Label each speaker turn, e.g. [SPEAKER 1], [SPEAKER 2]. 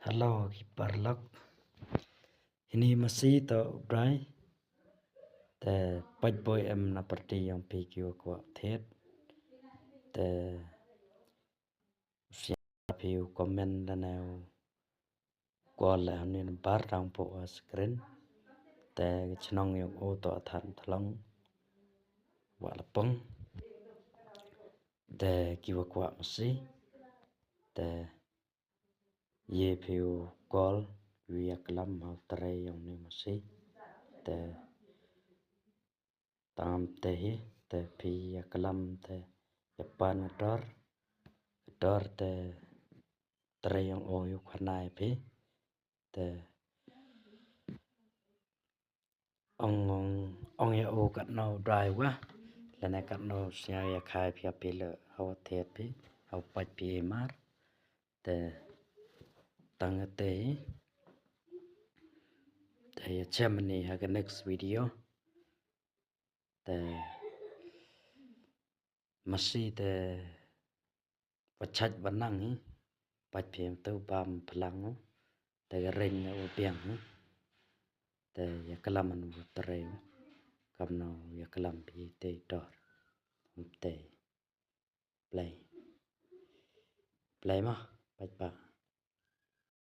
[SPEAKER 1] Halo kiparlok ini masih to brai แต่ปัจบ่อยna parti yang PQ kwa thet แต่เสียพิวคอมเมนต์แนวกว่าแล้วนี่บาร์ทางโปสกรีนแต่ฉนองยกโอตอทันทลองวะละปงแต่กิวkwa masih แต่เยพิวกอลวิยกลัมเฮาตรายyang ni masih แต่ตามแต่แต่พิยกลัมแต่ยปานดอร์แต่ตรายyangโออยู่ขนายพิแต่องยาโอกัดนอดรายวะและในกัดนอเสียยาคายเพียเปเลเฮาเทศพิเฮาปัจปีมาร์แต่ตั้งแต่Germany have a next video แต่masih แต่ประชัดวันนั่งปัจเพียงเต้าบามพลังแต่เร่งเอาเปียงแต่อยากลำมันตรายกำนออยากลำพีเตดอร์เตplay มาปัจปะ